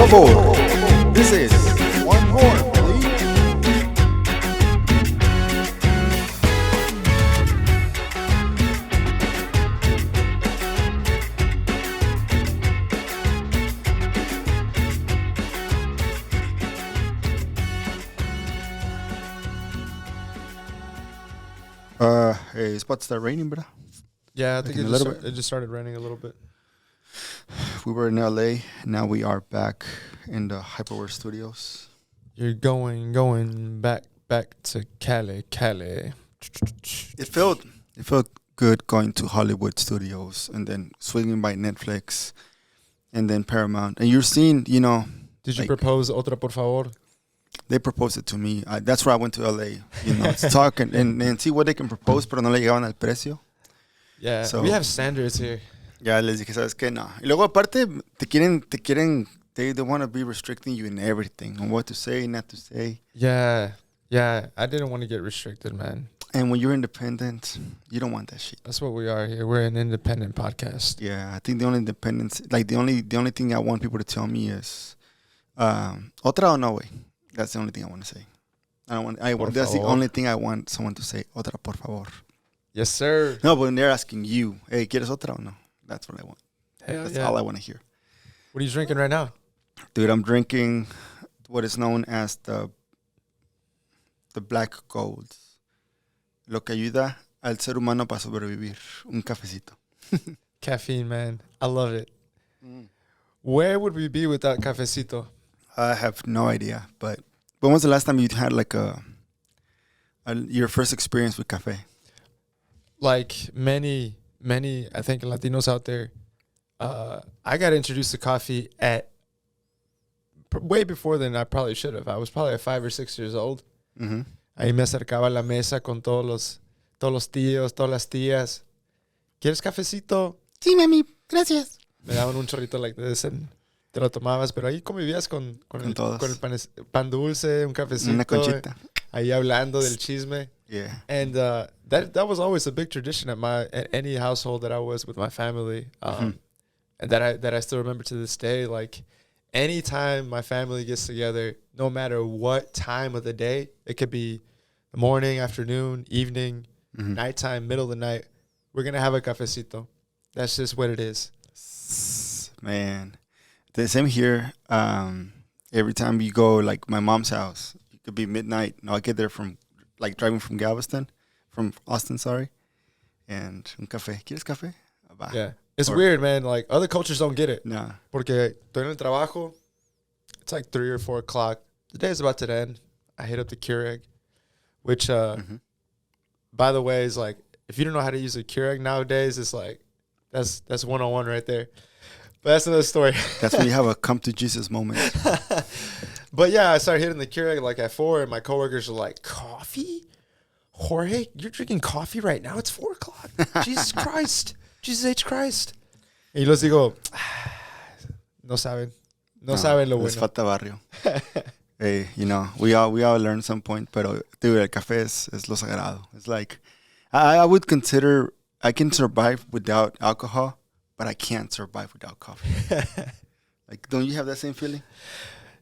favor. This is one more, please. Hey, it's about to start raining, bro. Yeah, I think Like it just started raining a little bit. We were in LA. Now we are back in the Hyperware Studios. You're going back to Cali. It felt good going to Hollywood Studios and then swinging by Netflix and then Paramount. And you're seeing, Did you like, propose Otra, por favor? they proposed it to me. That's why I went to LA, to talk and see what they can propose, pero no le llegaban al precio. Yeah, So- we have standards here. Ya les dije, ¿sabes qué? No. Y luego aparte they want to be restricting you in everything, on what to say, not to say. Yeah, I didn't want to get restricted, man. And when you're independent, you don't want that shit. That's what we are here. We're an independent podcast. Yeah, I think the only independence, like the only thing I want people to tell me is, otra o no way. That's the only thing I want to say. That's the only thing I want someone to say. Otra, por favor. Yes, sir. No, but when they're asking you, hey, ¿quieres otra o no? That's what I want. Hell That's yeah. all I want to hear. What are you drinking right now? Dude, I'm drinking what is known as the black gold. Lo que ayuda al ser humano para sobrevivir. Un cafecito. Caffeine, man. I love it. Where would we be without cafecito? I have no idea, but when was the last time you had like your first experience with Café? Like many, I think Latinos out there, I got introduced to coffee at way before than I probably should have. I was probably at 5 or 6 years old. Mm-hmm. Ahí me acercaba a la mesa con todos los tíos, todas las tías. ¿Quieres cafecito? Sí, mami, gracias. Me daban un chorrito like this and te lo tomabas, pero ahí convivías con el pan dulce, un cafecito. Una conchita. Ahí hablando del chisme. Yeah. And that was always a big tradition at any household that I was with my family, and that I still remember to this day. Like anytime my family gets together, no matter what time of the day, it could be the morning, afternoon, evening, nighttime, middle of the night, we're gonna have a cafecito. That's just what it is. Man, the same here. Every time you go, like my mom's house, it could be midnight. No, I get there from driving from Austin, sorry. And un café. ¿Quieres café? Bye. Yeah. It's weird, man. Like, other cultures don't get it. Nah. Porque estoy en el trabajo. It's like 3 or 4 o'clock. The day is about to end. I hit up the Keurig, which, by the way, is like, if you don't know how to use a Keurig nowadays, it's like, that's 101 right there. But that's another story. That's when you have a come to Jesus moment. But yeah, I started hitting the Keurig like at 4, and my coworkers are like, "Coffee? Jorge, you're drinking coffee right now? It's 4 o'clock. Jesus Christ. Jesus H. Christ." Y los digo, no saben lo Les bueno. falta barrio. Hey, we all learn some point, pero dude, el café es lo sagrado. It's like, I would consider, I can survive without alcohol, but I can't survive without coffee. Like, don't you have that same feeling?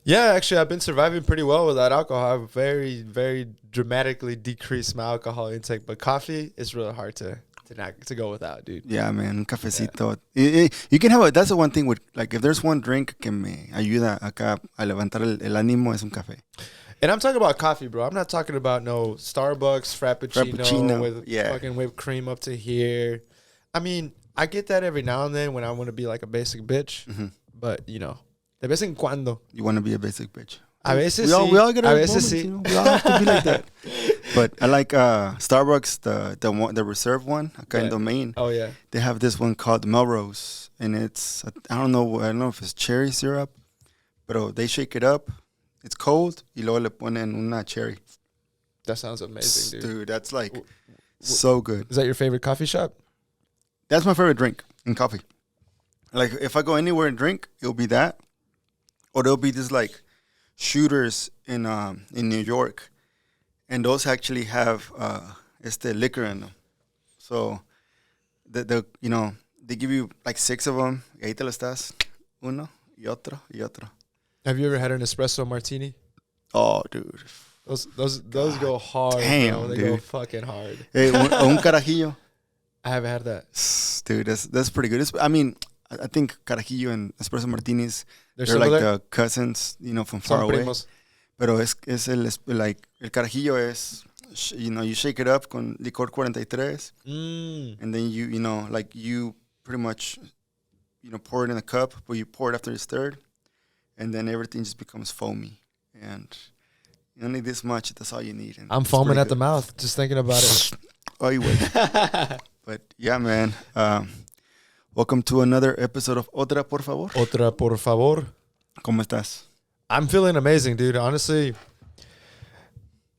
Yeah, actually, I've been surviving pretty well without alcohol. I've very, very dramatically decreased my alcohol intake, but coffee is really hard to go without, dude. Yeah, man, un cafecito. Yeah. You can have that's the one thing with, like, if there's one drink que me ayuda acá a levantar el ánimo, es un café. And I'm talking about coffee, bro. I'm not talking about no Starbucks Frappuccino. With fucking whipped cream up to here. I mean, I get that every now and then when I want to be like a basic bitch, but de vez en cuando. You want to be a basic bitch. A veces sí. We all get our a veces moments, sí. We all have to be like that. But I like Starbucks, the reserve one, acá in Domain. Oh yeah. They have this one called Melrose, and it's I don't know if it's cherry syrup, but they shake it up. It's cold, y luego le ponen una cherry. That sounds amazing, dude. Dude, that's like so good. Is that your favorite coffee shop? That's my favorite drink in coffee. Like, if I go anywhere and drink, it'll be that. Or there'll be this, like, shooters in New York. And those actually have liquor in them. So, they give you, like, 6 of them. Y ahí te lo estás. Uno, y otro, y otro. Have you ever had an espresso martini? Oh, dude. Those go hard. Damn, bro. They dude. go fucking hard. Hey, un carajillo. I haven't had that. Dude, that's pretty good. I think carajillo and espresso martinis, they're similar? like the cousins, from far Son away. primos. Pero el carajillo es, you shake it up con licor 43, and then you pretty much, pour it in a cup, but you pour it after it's stirred, and then everything just becomes foamy. And you don't need this much, that's all you need. And I'm foaming at the mouth just thinking about it. Oh, you would. But yeah, man. Welcome to another episode of Otra, por favor. Otra, por favor. ¿Cómo estás? I'm feeling amazing, dude. Honestly,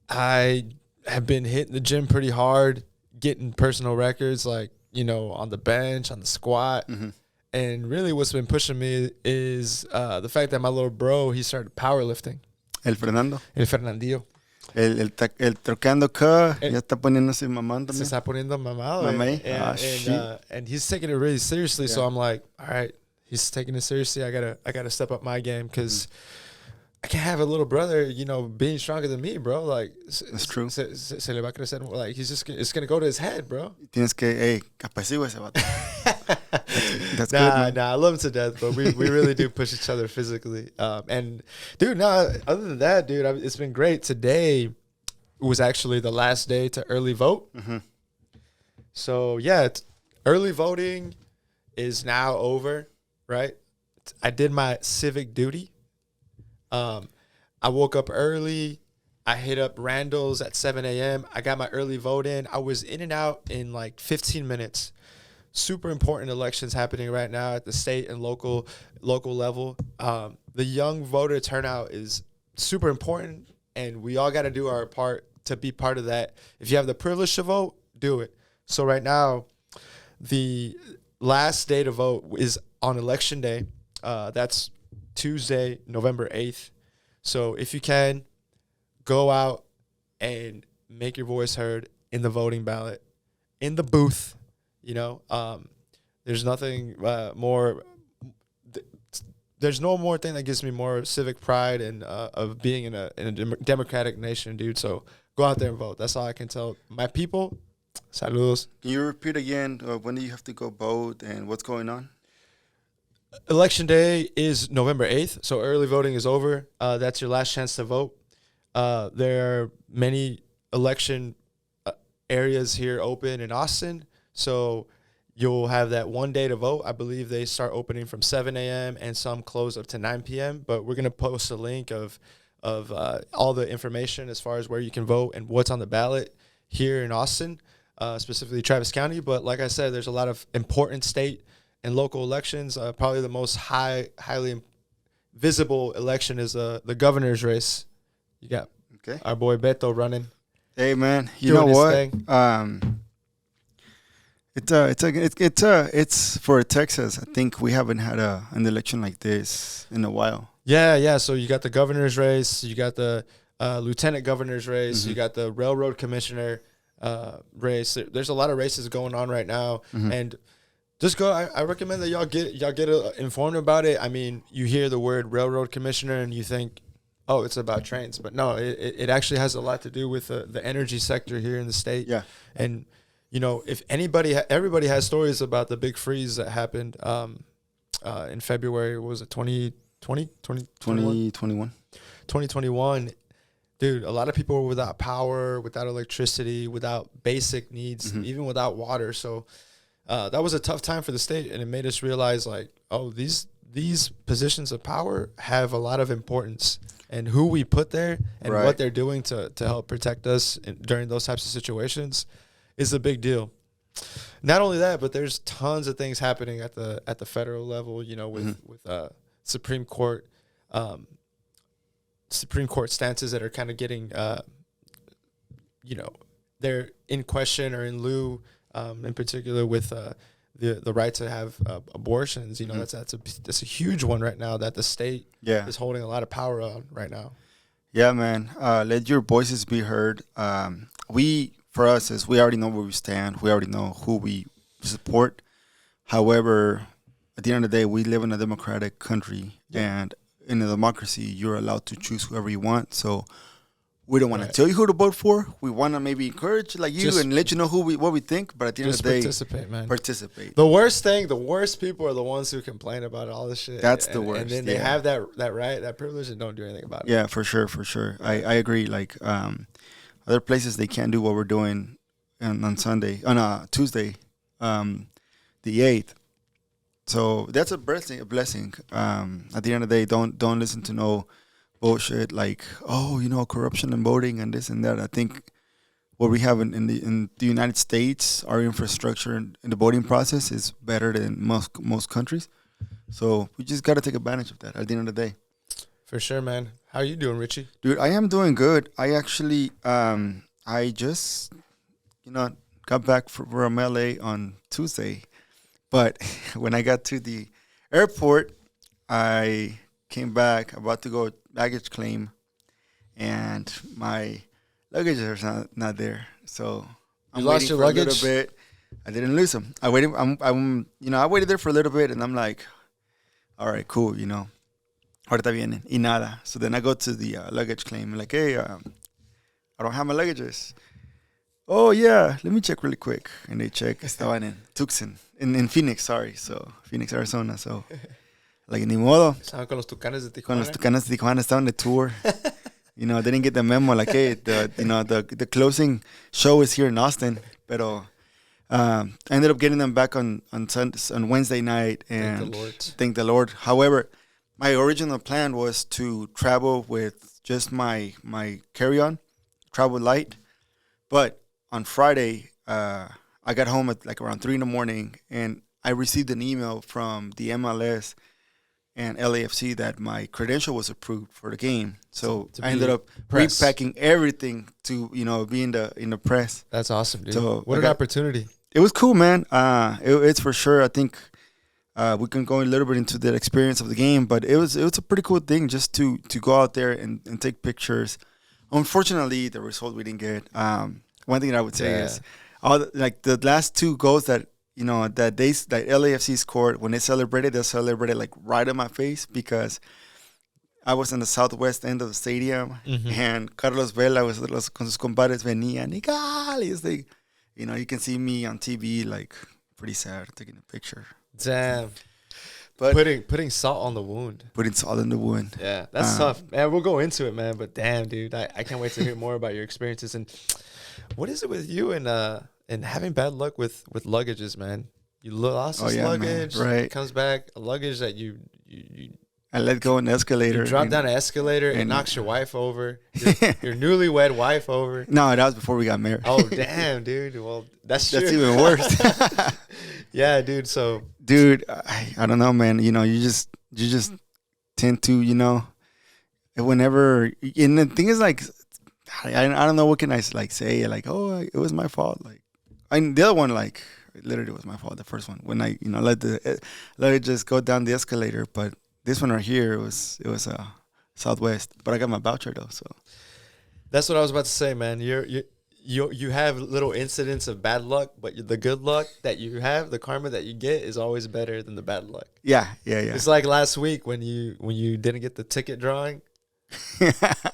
I have been hitting the gym pretty hard, getting personal records, on the bench, on the squat. Mm-hmm. And really what's been pushing me is the fact that my little bro, he started powerlifting. El Fernando. El Fernandillo. El troqueando acá, ya está poniéndose mamán también. Se está poniendo mamado. Mamey. And he's taking it really seriously. Yeah. So I'm like, all right, he's taking it seriously. I gotta step up my game because I can't have a little brother, being stronger than me, bro. Like, that's true. Se le va a crecer. Like, it's gonna go to his head, bro. Tienes que, apacigua ese vato. That's good, man. I love him to death, but we really do push each other physically. And dude, other than that, dude, it's been great. Today was actually the last day to early vote. Mm-hmm. So yeah, early voting is now over, right? I did my civic duty. I woke up early. I hit up Randall's at 7 a.m. I got my early vote in. I was in and out in like 15 minutes. Super important elections happening right now at the state and local level. The young voter turnout is super important, and we all got to do our part to be part of that. If you have the privilege to vote, do it. So right now, the last day to vote is on election day. That's Tuesday, November 8th. So if you can, go out and make your voice heard in the voting ballot, in the booth. There's nothing more. There's no more thing that gives me more civic pride and of being in a democratic nation, dude. So go out there and vote. That's all I can tell my people. Saludos. Can you repeat again when do you have to go vote and what's going on? Election day is November 8th, so early voting is over. That's your last chance to vote. There are many election areas here open in Austin, so you'll have that one day to vote. I believe they start opening from 7 a.m. and some close up to 9 p.m., but we're going to post a link of all the information as far as where you can vote and what's on the ballot here in Austin, specifically Travis County. But like I said, there's a lot of important state and local elections. Probably the most highly visible election is the governor's race. You got our boy Beto running. Hey man, you know what? It's for Texas. I think we haven't had an election like this in a while. Yeah. So you got the governor's race, you got the lieutenant governor's race, you got the railroad commissioner race. There's a lot of races going on right now, and just go. I recommend that y'all get informed about it. I mean, you hear the word railroad commissioner and you think, oh, it's about trains, but no, it actually has a lot to do with the energy sector here in the state. Yeah, and if everybody has stories about the big freeze that happened in February. What was it 2020? 2021. 2021. Dude, a lot of people were without power, without electricity, without basic needs, even without water. So that was a tough time for the state, and it made us realize, like, oh, these positions of power have a lot of importance, and who we put there and what they're doing to help protect us during those types of situations is a big deal. Not only that, but there's tons of things happening at the federal level, with Supreme Court stances that are kind of getting they're in question or in lieu, in particular with the right to have abortions. That's a huge one right now that the state is holding a lot of power on right now. Yeah, man. Let your voices be heard. For us, is we already know where we stand. We already know who we support. However, at the end of the day, we live in a democratic country, and in a democracy, you're allowed to choose whoever you want. So we don't want Right. to tell you who to vote for. We want to maybe encourage like you Just- and let you know what we think. But at the end of Just the day, participate, man. participate. The worst people are the ones who complain about all this shit. That's the And worst, then they yeah. have that right, that privilege, and don't do anything about it. Yeah, for sure. I agree. Like other places, they can't do what we're doing on Sunday, on Tuesday, the 8th. So that's a blessing. At the end of the day, don't listen to no bullshit like, oh, corruption and voting and this and that. I think what we have in the United States, our infrastructure in the voting process is better than most countries. So we just got to take advantage of that at the end of the day. For sure, man. How you doing, Richie? Dude, I am doing good. I actually, I just, got back from LA on Tuesday. But when I got to the airport, I came back about to go baggage claim, and my luggage is not there. So You lost your luggage? A little bit. I didn't lose them. I waited. I waited there for a little bit, and I'm like, all right, cool. Ahorita vienen y nada. So then I go to the luggage claim. I'm like, hey, I don't have my luggages. Oh yeah, let me check really quick. And they check. Estaban in Tucson, in Phoenix. Sorry, so Phoenix, Arizona. So like ni modo. Estaban con los Tucanes de Tijuana. Con los Tucanes de Tijuana estaban de tour. They didn't get the memo. Like, hey, the closing show is here in Austin. Pero I ended up getting them back on Wednesday night, and thank the Lord. However, my original plan was to travel with just my carry-on, travel light. But on Friday, I got home at like around 3 a.m, and I received an email from the MLS and LAFC that my credential was approved for the game. So I ended up repacking everything to be in the press. That's awesome, dude. So what an opportunity! It was cool, man. It's for sure. I think we can go a little bit into the experience of the game, but it was a pretty cool thing just to go out there and take pictures. Unfortunately, the result we didn't get. One thing that I would say is the last 2 goals that LAFC scored, when they celebrated like right in my face, because I was in the southwest end of the stadium, and Carlos Vela was con sus compadres venían y it's like, you can see me on TV like pretty sad taking a picture. Damn. But putting salt on the wound. Putting salt in the wound. Yeah, that's tough. Man, we'll go into it, man. But damn, dude, I can't wait to hear more about your experiences. And what is it with you and having bad luck with luggages, man? You lost this luggage, man. Right? It comes back, a luggage that you I let go an escalator. You drop down an escalator and knocks your wife over, your newlywed wife over. No, that was before we got married. Oh damn, dude. Well, that's even worse. Yeah, dude. So, dude, I don't know, man. You just tend to, whenever. And the thing is, like, I don't know what can I like say. Like, oh, it was my fault. Like, the other one, like, it literally was my fault. The first one, when I let it just go down the escalator, but. This one right here, it was Southwest, but I got my voucher though. So that's what I was about to say, man. You have little incidents of bad luck, but the good luck that you have, the karma that you get, is always better than the bad luck. Yeah. It's like last week when you didn't get the ticket drawing,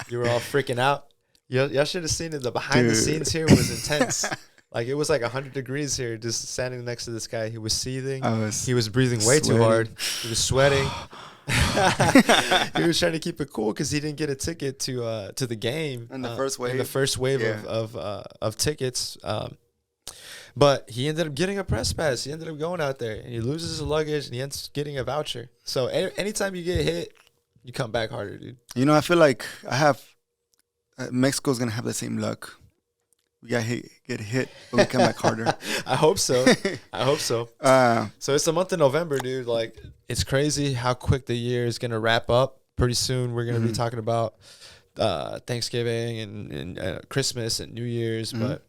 you were all freaking out. Y'all should have seen it. The behind the scenes here was intense. Like, it was like 100 degrees here, just standing next to this guy. He was seething. He was breathing way too hard. He was sweating. He was trying to keep it cool because he didn't get a ticket to the game in the first wave. In the first wave of tickets, but he ended up getting a press pass. He ended up going out there, and he loses his luggage, and he ends up getting a voucher. So anytime you get hit, you come back harder, dude. I feel like Mexico's gonna have the same luck. We get hit, but we come back harder. I hope so. So it's the month of November, dude. Like, it's crazy how quick the year is gonna wrap up. Pretty soon, we're gonna be talking about Thanksgiving and Christmas and New Year's. But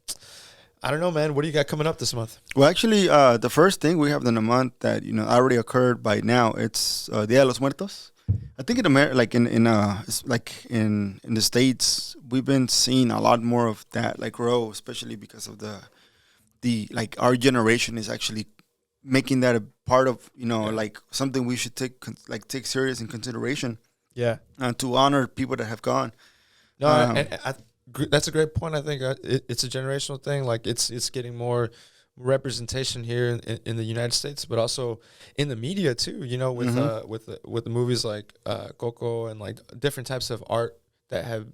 I don't know, man. What do you got coming up this month? Well, actually, the first thing we have in the month that already occurred by now, it's Dia de los Muertos. I think in America, like in the States, we've been seeing a lot more of that like grow, especially because of the like our generation is actually making that a part of like something we should take serious in consideration. Yeah. and to honor people that have gone. No, that's a great point. I think it's a generational thing. Like it's getting more representation here in the United States, but also in the media too. You know, with with the movies like Coco and like different types of art that have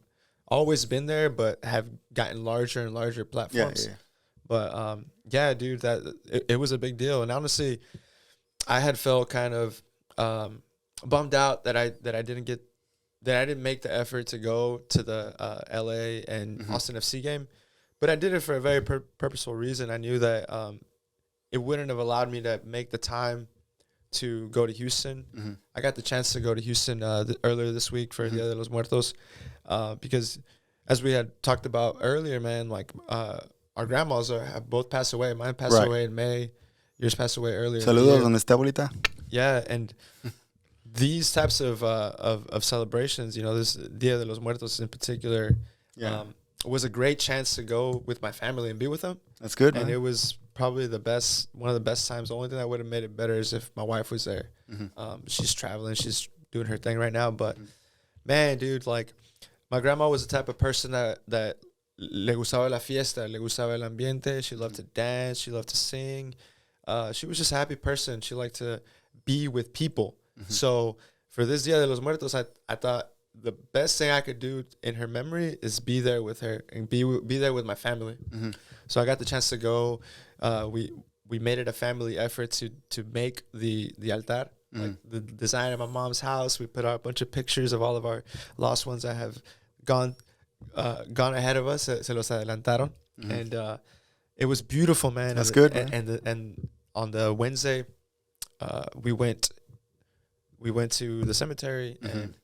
always been there, but have gotten larger and larger platforms. Yeah. But yeah, dude, it was a big deal. And honestly, I had felt kind of bummed out that I didn't make the effort to go to the LA and Austin FC game. But I did it for a very purposeful reason. I knew that it wouldn't have allowed me to make the time to go to Houston. I got the chance to go to Houston earlier this week for Dia de los Muertos because, as we had talked about earlier, man, like our grandmas have both passed away. Mine passed away in May. Yours passed away earlier. Saludos, ¿dónde está abuelita? Yeah, and these types of celebrations, you know, this Dia de los Muertos in particular, was a great chance to go with my family and be with them. That's good, and man. it was probably one of the best times. The only thing that would have made it better is if my wife was there. She's traveling, she's doing her thing right now, but man, dude, like my grandma was the type of person that le gustaba la fiesta, le gustaba el ambiente. She loved to dance, she loved to sing. She was just a happy person. She liked to be with people. So for this Dia de los Muertos, I thought the best thing I could do in her memory is be there with her and be there with my family. So I got the chance to go. We made it a family effort to make the altar, like the design of my mom's house. We put out a bunch of pictures of all of our lost ones that have gone ahead of us. Se los adelantaron, and it was beautiful, man. That's good, man. And on the Wednesday, we went to the cemetery and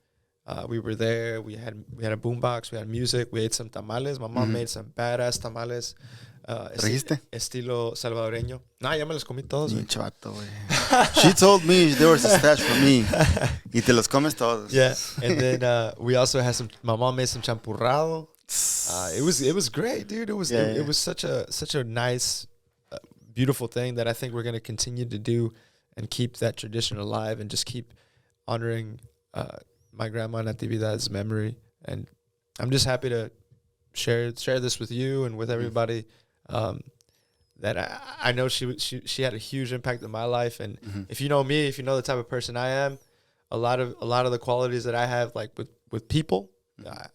we were there. We had a boombox. We had music. We ate some tamales. My mom made some badass tamales. Estilo salvadoreño. Nah, ya me los comí todos. Chato, she told me there was a stash for me. Y te los comes todos. Yeah, and then we also had my mom made some champurrado. It was great, dude. It was such a nice, beautiful thing that I think we're gonna continue to do and keep that tradition alive and just keep honoring my grandma Natividad's memory. And I'm just happy to share this with you and with everybody. That I know she had a huge impact in my life, and if you know me, if you know the type of person I am, a lot of the qualities that I have, like with people,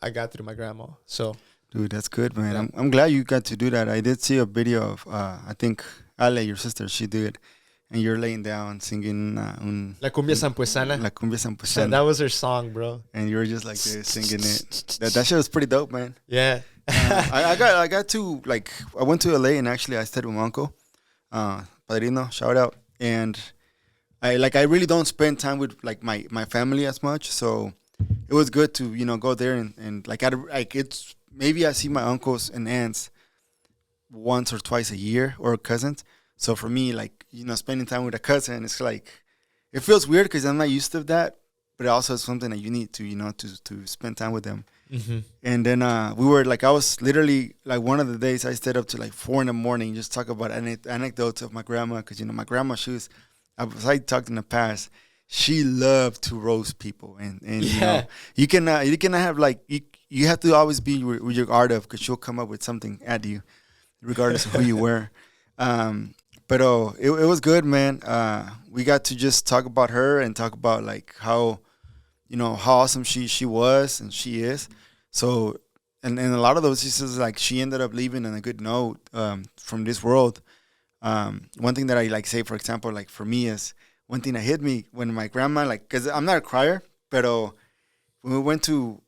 I got through my grandma. So, dude, that's good, man. Yeah. I'm glad you got to do that. I did see a video of I think Ale, your sister, she did, and you're laying down singing La Cumbia Sampuesana. La Cumbia Sampuesana. That was her song, bro. And you were just like this, singing it. That shit was pretty dope, man. Yeah. I got to, like, I went to LA and actually I stayed with my uncle, Padrino, shout out. And I really don't spend time with like my family as much, so it was good to, you know, go there and it's maybe I see my uncles and aunts once or twice a year, or cousins. So for me, like, you know, spending time with a cousin, it's like, it feels weird because I'm not used to that, but also it's something that you need to, you know, to spend time with them. And then we were like, I was literally like, one of the days I stayed up to like 4 a.m. just talk about anecdotes of my grandma, because, you know, my grandma, as I talked in the past, she loved to roast people, and you know, you cannot have like, you have to always be with your guard up, because she'll come up with something at you regardless of who you were. But it was good, man. We got to just talk about her and talk about like how, you know, how awesome she was and she is. So, and a lot of those, she says like she ended up leaving on a good note from this world. One thing that I like say, for example, like for me, is one thing that hit me when my grandma, like, because I'm not a crier, but when we went to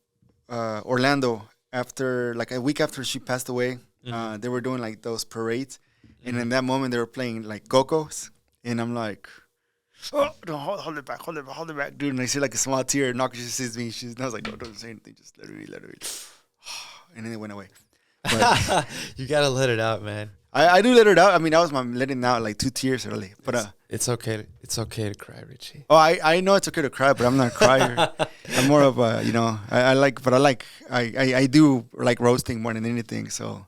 Orlando after, like a week after she passed away, they were doing like those parades. And in that moment, they were playing like Cocos. And I'm like, oh, no, hold it back, dude. And I see like a small tear. Naka, she sees me. And I was like, no, don't say anything. Just let her read. And then it went away. But you got to let it out, man. I do let it out. I mean, that was my letting out, like 2 tears early. But it's okay. It's okay to cry, Richie. Oh, I know it's okay to cry, but I'm not a crier. I'm more of a, you know, I do like roasting more than anything. So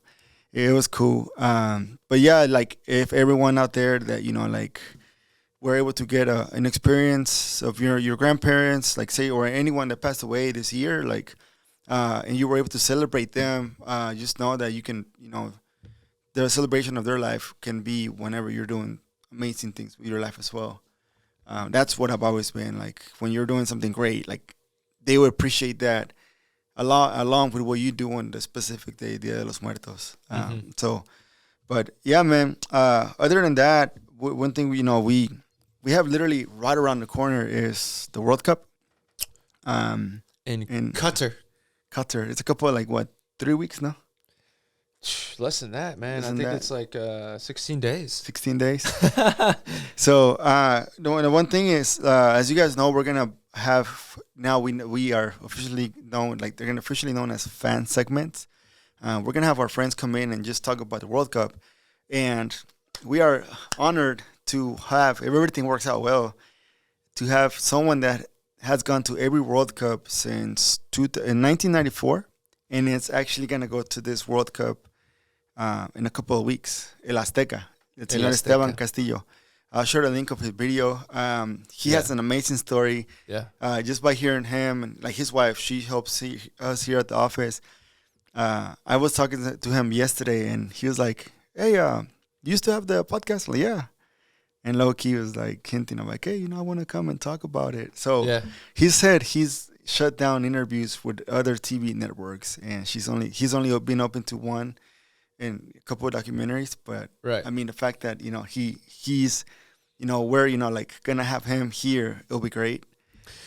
it was cool. But yeah, like if everyone out there that, you know, like were able to get an experience of your grandparents, like say, or anyone that passed away this year, like, and you were able to celebrate them, just know that you can, the celebration of their life can be whenever you're doing amazing things with your life as well. That's what I've always been like. When you're doing something great, like they would appreciate that along with what you do on the specific day, Dia de los Muertos. So, but yeah, man. Other than that, one thing we have literally right around the corner is the World Cup. In Qatar. Qatar. It's a couple of 3 weeks now. Less than that, man. I think it's 16 days. 16 days. So the one thing is, as you guys know, we're gonna have now we are officially known, like they're gonna officially known as fan segments. We're gonna have our friends come in and just talk about the World Cup, and we are honored to have, if everything works out well, to have someone that has gone to every World Cup since in 1994, and it's actually gonna go to this World Cup in a couple of weeks. El Azteca. It's Esteban Castillo. I'll share the link of his video. He has an amazing story. Yeah. Just by hearing him and his wife, she helps us here at the office. I was talking to him yesterday, and he was like, "Hey, you used to have the podcast?" Like, yeah. And low-key was hinting, I'm like, "Hey, I want to come and talk about it." So he said he's shut down interviews with other TV networks, and he's only been open to one in a couple of documentaries. But I mean, the fact that he's we're gonna have him here, it'll be great.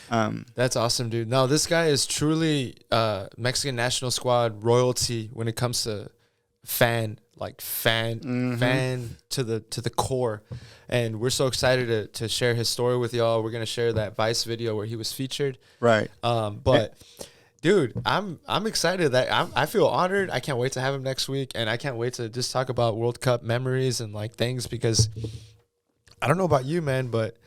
That's awesome, dude. No, this guy is truly Mexican national squad royalty when it comes to fan to the core. And we're so excited to share his story with y'all. We're gonna share that Vice video where he was featured. Right. But dude, I'm excited that I feel honored. I can't wait to have him next week, and I can't wait to just talk about World Cup memories and things, because I don't know about you, man, but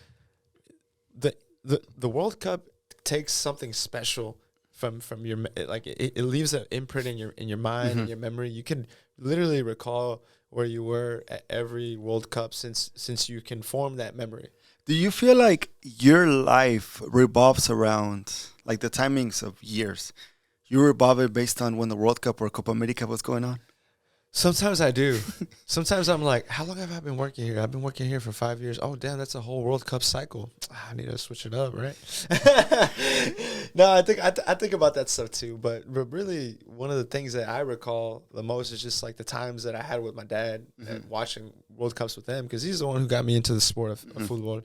the World Cup takes something special from your it leaves an imprint in your mind and your memory. You can literally recall where you were at every World Cup since you can form that memory. Do you feel like your life revolves around the timings of years? You revolve it based on when the World Cup or Copa America was going on? Sometimes I do. Sometimes I'm like, how long have I been working here? I've been working here for 5 years. Oh, damn, that's a whole World Cup cycle. I need to switch it up, right? No, I think about that stuff too. But really, one of the things that I recall the most is just the times that I had with my dad and watching World Cups with him, because he's the one who got me into the sport of football.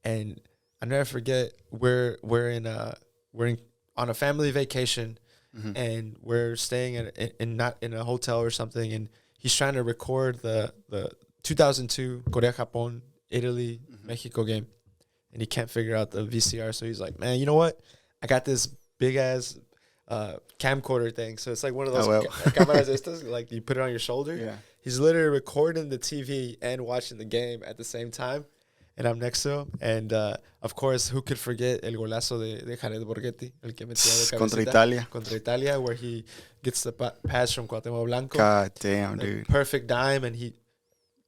And I never forget, we're on a family vacation. And we're staying not in a hotel or something, and he's trying to record the 2002 Korea Japón Italy Mexico game, and he can't figure out the VCR. So he's like, "Man, you know what? I got this big ass camcorder thing." So it's one of those cámaras estas, you put it on your shoulder. Yeah. He's literally recording the TV and watching the game at the same time. And I'm next to him. And, of course, who could forget el golazo de Jared Borghetti, el que metió de cabecita contra Italia, where he gets the pass from Cuauhtémoc Blanco. God damn, dude. Perfect dime. And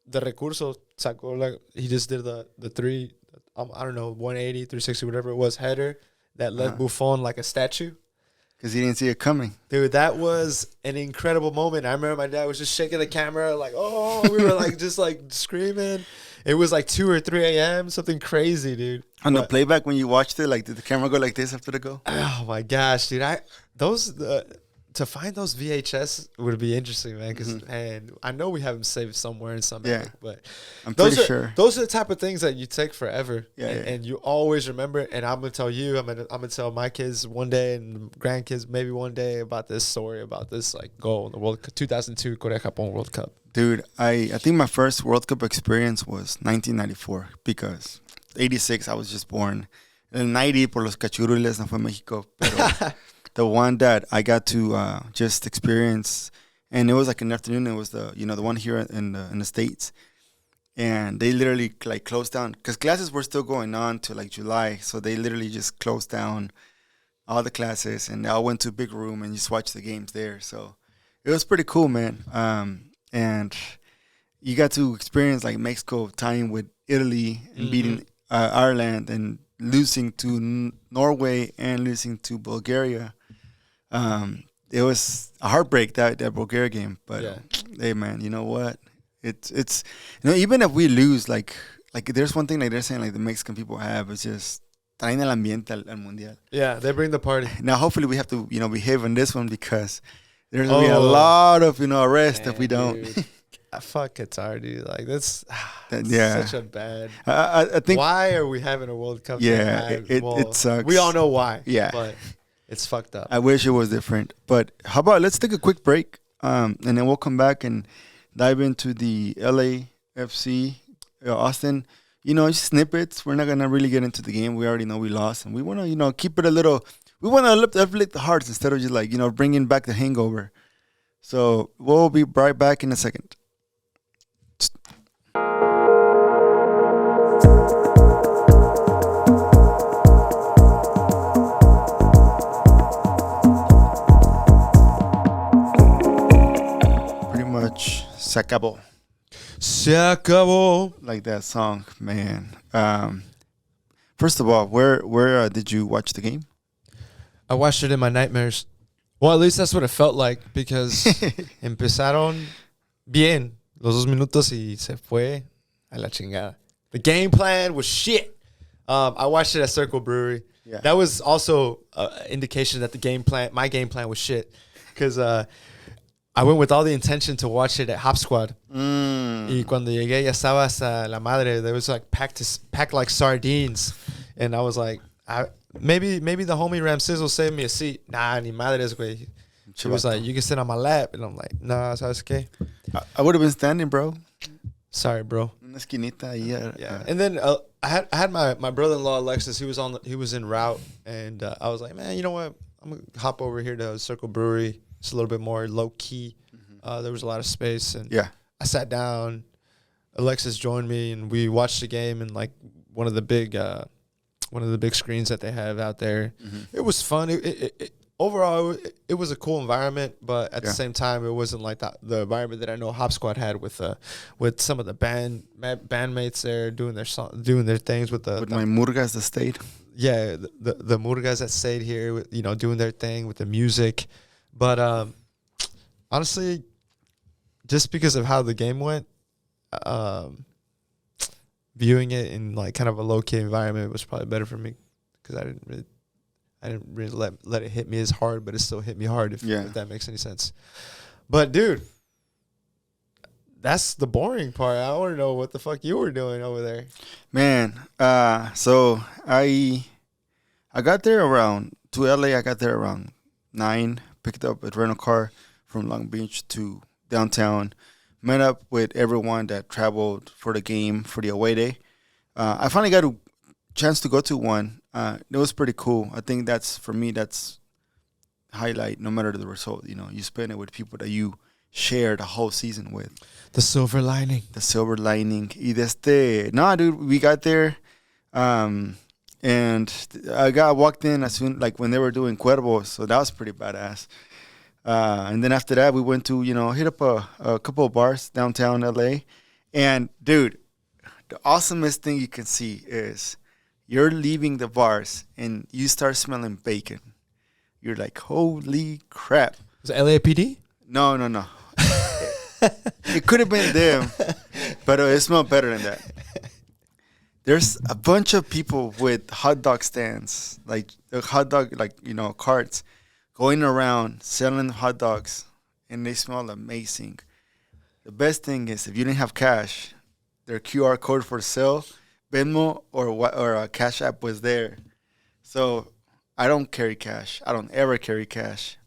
the recurso sacó, he just did the three, I don't know, 180, 360, whatever it was, header that left Buffon like a statue. Because he didn't see it coming. Dude, that was an incredible moment. I remember my dad was just shaking the camera oh, we were just screaming. It was 2 or 3 a.m., something crazy, dude. On the playback, when you watched it, did the camera go like this after the goal? Oh, my gosh, dude. To find those VHS would be interesting, man, because I know we have them saved somewhere in some epic, but I'm pretty sure. Those are the type of things that you take forever, and you always remember it. And I'm going to tell you, I'm gonna tell my kids one day and grandkids maybe one day about this story, about this goal in the World Cup, 2002 Korea Japón World Cup. Dude, I think my first World Cup experience was 1994, because 86 I was just born. El 90 por los cachurules no fue México, pero the one that I got to just experience, and it was an afternoon. It was the one here in the States, and they literally closed down because classes were still going on till July, so they literally just closed down all the classes, and they all went to a big room and just watched the games there. So it was pretty cool, man. And you got to experience Mexico tying with Italy and beating Ireland and losing to Norway and losing to Bulgaria. It was a heartbreak that Bulgaria game. But hey, man, you know what? It's even if we lose, like there's one thing like they're saying like the Mexican people have is just traen el ambiente al mundial. Yeah, they bring the party. Now hopefully we have to behave on this one because there's gonna be a lot of arrests if we don't. Fuck Qatar, dude. Like that's such a bad. I think why are we having a World Cup? Yeah, it sucks. We all know why. Yeah, but it's fucked up. I wish it was different. But how about let's take a quick break, and then we'll come back and dive into the LAFC Austin. Just snippets. We're not gonna really get into the game. We already know we lost, and we want to keep it a little. We want to uplift the hearts instead of just like bringing back the hangover. So we'll be right back in a second. Pretty much, se acabó. Se acabó. Like that song, man. First of all, where did you watch the game? I watched it in my nightmares. Well, at least that's what it felt like because empezaron bien los 2 minutos y se fue a la chingada. The game plan was shit. I watched it at Circle Brewery. Yeah. That was also an indication that my game plan was shit because I went with all the intention to watch it at Hop Squad. Y cuando llegué ya estaba hasta la madre. There was like packed like sardines. And I was like, maybe the homie Ramses will save me a seat. Nah, ni madres, güey. She was like, you can sit on my lap. And I'm like, nah, ¿sabes qué? I would have been standing, bro. Sorry, bro. Una esquinita ahí. Yeah. And then I had my brother-in-law, Alexis. He was en route. And I was like, man, you know what? I'm going to hop over here to Circle Brewery. It's a little bit more low-key. There was a lot of space. And I sat down. Alexis joined me, and we watched the game in like one of the big screens that they have out there. It was fun. Overall, it was a cool environment, but at the same time, it wasn't like the environment that I know Hop Squad had with some of the bandmates there doing their things with my murgas that stayed. Yeah, the murgas that stayed here, doing their thing with the music. But honestly, just because of how the game went, viewing it in like kind of a low-key environment was probably better for me because I didn't really let it hit me as hard, but it still hit me hard if that makes any sense. But dude, that's the boring part. I want to know what the fuck you were doing over there. Man, so I got there to LA. I got there around 9. Picked up a rental car from Long Beach to downtown. Met up with everyone that traveled for the game, for the away day. I finally got a chance to go to one. It was pretty cool. I think that's highlight, no matter the result. You spend it with people that you share the whole season with. The silver lining. The silver lining. No, dude, we got there. And I walked in as soon, like when they were doing Cuervos, so that was pretty badass. And then after that, we went to, hit up a couple of bars downtown LA. And, dude, the awesomest thing you can see is you're leaving the bars and you start smelling bacon. You're like, holy crap. Was it LAPD? No. It could have been them, but it smelled better than that. There's a bunch of people with hot dog stands, like hot dog, carts, going around selling hot dogs, and they smell amazing. The best thing is if you didn't have cash, their QR code for sale, Venmo or a Cash App was there. So I don't carry cash. I don't ever carry cash,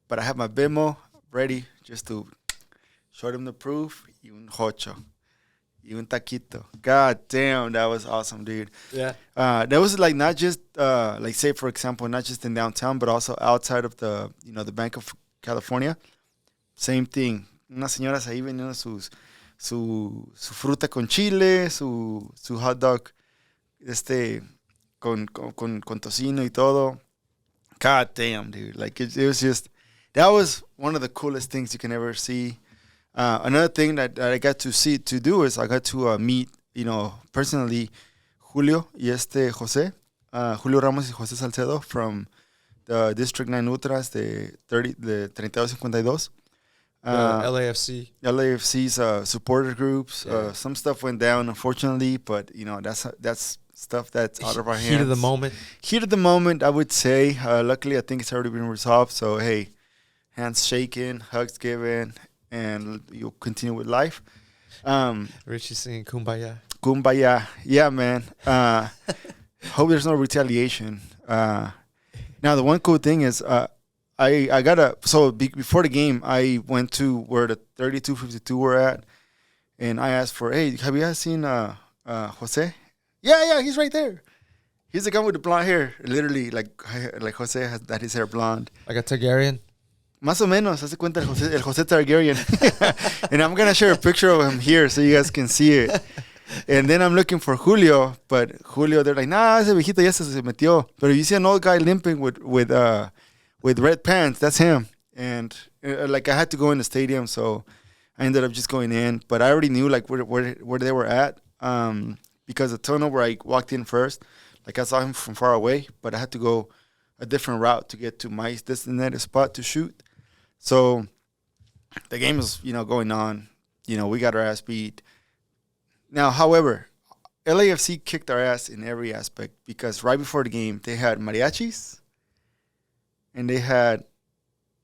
but I have my Venmo ready just to show them the proof. Y un hocho. Y un taquito. God damn, that was awesome, dude. Yeah. That was like not just say for example, not just in downtown, but also outside of the the Bank of California. Same thing. Unas señoras ahí vendiendo su fruta con chile, su hot dog con tocino y todo. God damn, dude. Like it was just, that was one of the coolest things you can ever see. Another thing that I got to do is I got to meet, personally, Julio y José. Julio Ramos y José Salcedo from the District 9 Ultras de 3252. LAFC. LAFC's supporter groups. Yeah. Some stuff went down, unfortunately, but that's stuff that's out of our hands. Heat of the moment. Heat of the moment, I would say. Luckily, I think it's already been resolved. So hey, hands shaking, hugs given, and you'll continue with life. Richie singing Kumbaya. Kumbaya, yeah, man. Hope there's no retaliation. Now the one cool thing is, before the game, I went to where the 3252 were at, and I asked for, hey, have you guys seen Jose? Yeah, he's right there. He's the guy with the blonde hair. Literally, like Jose has that his hair blonde. Like a Targaryen? Más o menos, hace cuenta el Jose Targaryen. And I'm going to share a picture of him here so you guys can see it. And then I'm looking for Julio, but Julio, they're like, nah, ese viejito ya se metió. But if you see an old guy limping with red pants, that's him. And I had to go in the stadium, so I ended up just going in. But I already knew like where they were at because the tunnel where I walked in first, like I saw him from far away, but I had to go a different route to get to my designated spot to shoot. So the game was, going on. We got our ass beat. Now, however, LAFC kicked our ass in every aspect because right before the game, they had mariachis and they had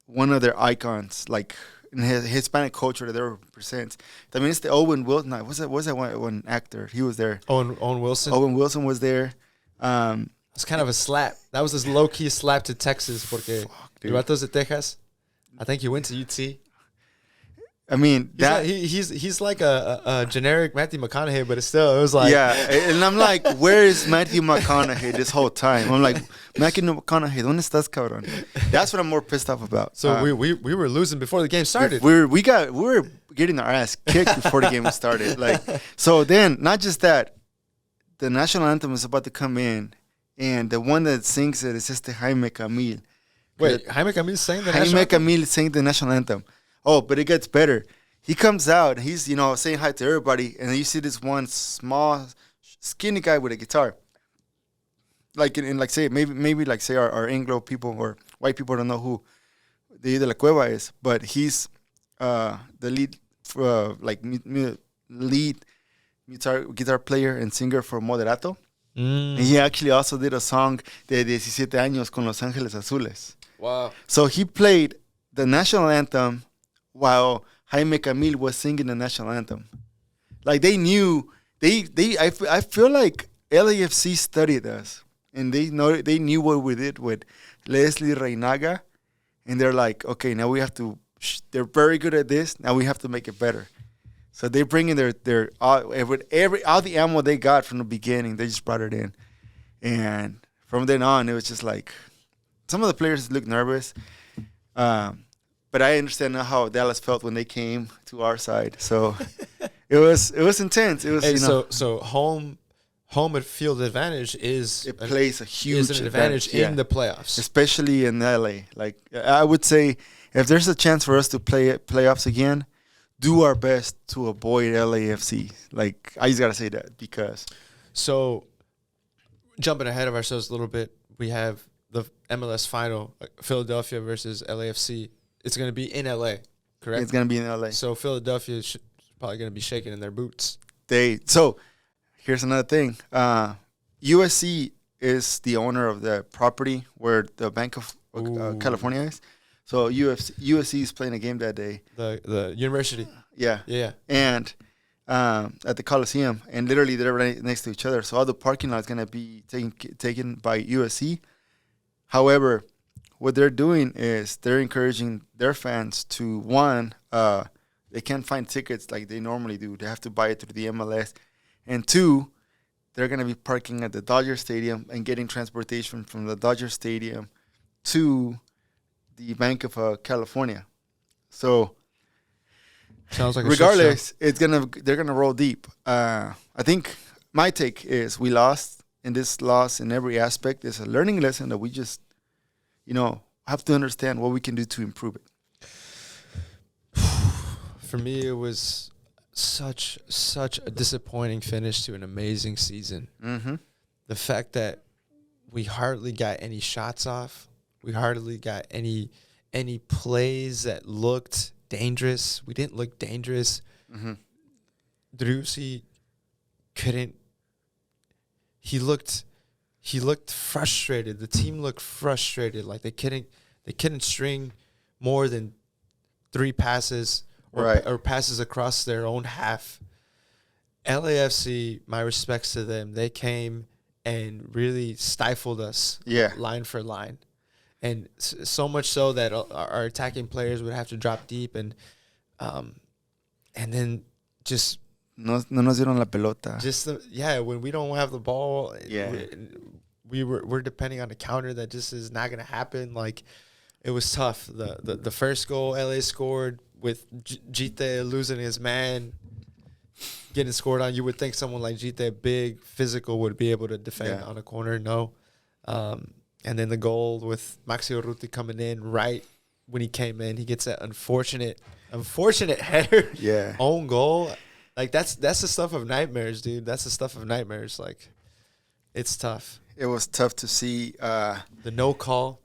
one of their icons, like in Hispanic culture that they represent. I mean, it's the Owen Wilson. What's that one actor? He was there. Owen Wilson? Owen Wilson was there. It's kind of a slap. that was this low-key slap to Texas porque Muertos de Texas. I think he went to UT. I mean, he's like a generic Matthew McConaughey, but it was like... Yeah, and I'm like, where is Matthew McConaughey this whole time? I'm like, Matthew McConaughey, ¿dónde estás, cabrón? That's what I'm more pissed off about. So we were losing before the game started. We were getting our ass kicked before the game started. So then, not just that, the national anthem is about to come in, and the one that sings it is Jaime Camil. Wait, Jaime Camil sang the national anthem? Jaime Camil sang the national anthem. Oh, but it gets better. He comes out, and he's, saying hi to everybody, and then you see this one small, skinny guy with a guitar. Like, say our Anglo people or white people don't know who the De La Cueva is, but he's the lead, lead guitar player and singer for Moderato. And he actually also did a song de 17 años con Los Ángeles Azules. Wow. So he played the national anthem while Jaime Camil was singing the national anthem. Like, they knew, I feel like LAFC studied us, and they knew what we did with Leslie Reinaga, and they're like, okay, now we have to, they're very good at this, now we have to make it better. So they bring in their all the ammo they got from the beginning, they just brought it in. And from then on, it was just like, some of the players looked nervous, but I understand now how Dallas felt when they came to our side. So it was intense. It was so home field advantage plays a huge advantage in the playoffs, especially in LA. Like, I would say, if there's a chance for us to play playoffs again, do our best to avoid LAFC. Like, I just gotta say that because. So, jumping ahead of ourselves a little bit, we have the MLS final, Philadelphia versus LAFC. It's going to be in LA, correct? It's going to be in LA. So Philadelphia is probably going to be shaking in their boots. So here's another thing. USC is the owner of the property where the Bank of California is. So USC is playing a game that day. The university. Yeah. And at the Coliseum. And literally they're right next to each other. So all the parking lot is going to be taken by USC. However, what they're doing is they're encouraging their fans to, one, they can't find tickets like they normally do. They have to buy it through the MLS. And two, they're going to be parking at the Dodger Stadium and getting transportation from the Dodger Stadium to the Bank of California. So, sounds like regardless, they're gonna roll deep. I think my take is we lost, and this loss in every aspect is a learning lesson that we just have to understand what we can do to improve it. For me, it was such a disappointing finish to an amazing season. Mm-hmm. The fact that we hardly got any shots off, we hardly got any plays that looked dangerous. We didn't look dangerous. Mm-hmm. Driussi couldn't. He looked frustrated. The team looked frustrated. Like they couldn't string more than 3 passes or passes across their own half. LAFC, my respects to them. They came and really stifled us, line for line, and so much so that our attacking players would have to drop deep and then just. No nos dieron la pelota. When we don't have the ball, we're depending on a counter that just is not gonna happen. Like, it was tough. The first goal LA scored with Jite losing his man, getting scored on. You would think someone like Jite, big, physical, would be able to defend on a corner. No. And then the goal with Maxi Urruti coming in right when he came in. He gets that unfortunate header. Yeah. Own goal. Like, that's the stuff of nightmares, dude. That's the stuff of nightmares. Like, it's tough. It was tough to see. The no call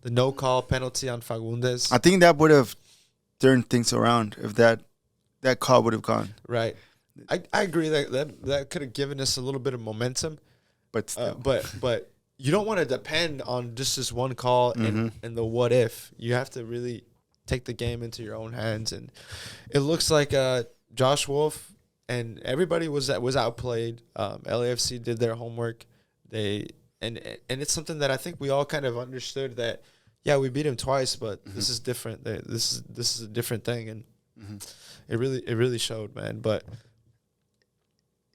penalty on Fagundes. I think that would have turned things around if that call would have gone. Right. I agree that could have given us a little bit of momentum. But still. But you don't want to depend on just this one call and the what if. You have to really take the game into your own hands. And it looks like Josh Wolf and everybody was outplayed. LAFC did their homework. And it's something that I think we all kind of understood that, we beat him twice, but this is different. This is a different thing, and it really showed, man. But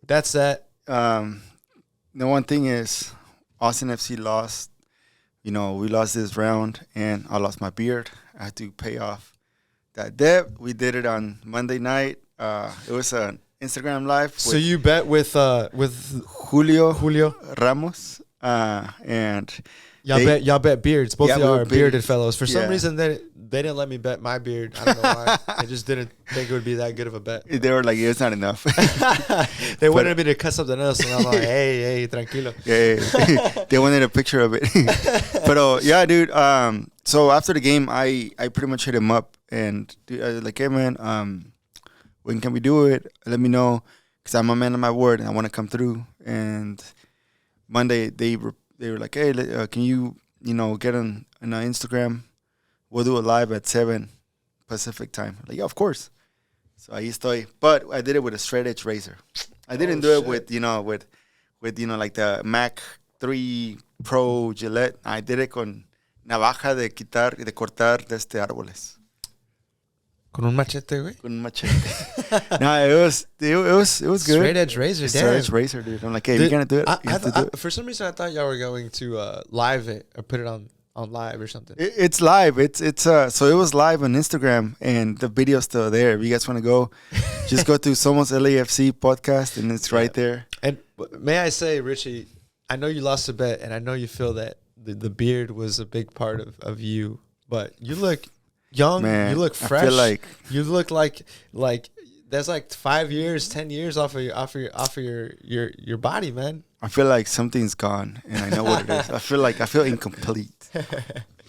that's that. The one thing is, Austin FC lost. We lost this round, and I lost my beard. I had to pay off that debt. We did it on Monday night. It was an Instagram live. So you bet with Julio Ramos, and y'all bet beards. Both of y'all are bearded beards. fellows. For some reason, they didn't let me bet my beard. I don't know why. They just didn't think it would be that good of a bet. They were like, it's not enough. They wanted me to cut something else, and I'm like, hey, tranquilo. Yeah. They wanted a picture of it. But yeah, dude. So after the game, I pretty much hit him up, and I was like, hey man, when can we do it? Let me know, because I'm a man of my word and I want to come through. And Monday they were like, hey, can you get on Instagram? We'll do it live at 7 Pacific time. Like, yeah, of course. So ahí estoy. But I did it with a straight edge razor. I didn't do it with like the Mac 3 Pro Gillette. I did it con navaja de cortar árboles. Con un machete, güey? Con un machete. No, it was good. Straight edge razor, damn. Straight edge razor, dude. I'm like, hey, you're going to do it? You have to do it. For some reason, I thought y'all were going to live it or put it on live or something. It's live. So it was live on Instagram, and the video's still there. If you guys want to go, just go to Somos LAFC podcast, and it's right there. And may I say, Richie, I know you lost a bet, and I know you feel that the beard was a big part of you, but you look young. Man, you look fresh. I feel like you look like there's like 5 years, 10 years off of your body, man. I feel like something's gone, and I know what it is. I feel incomplete.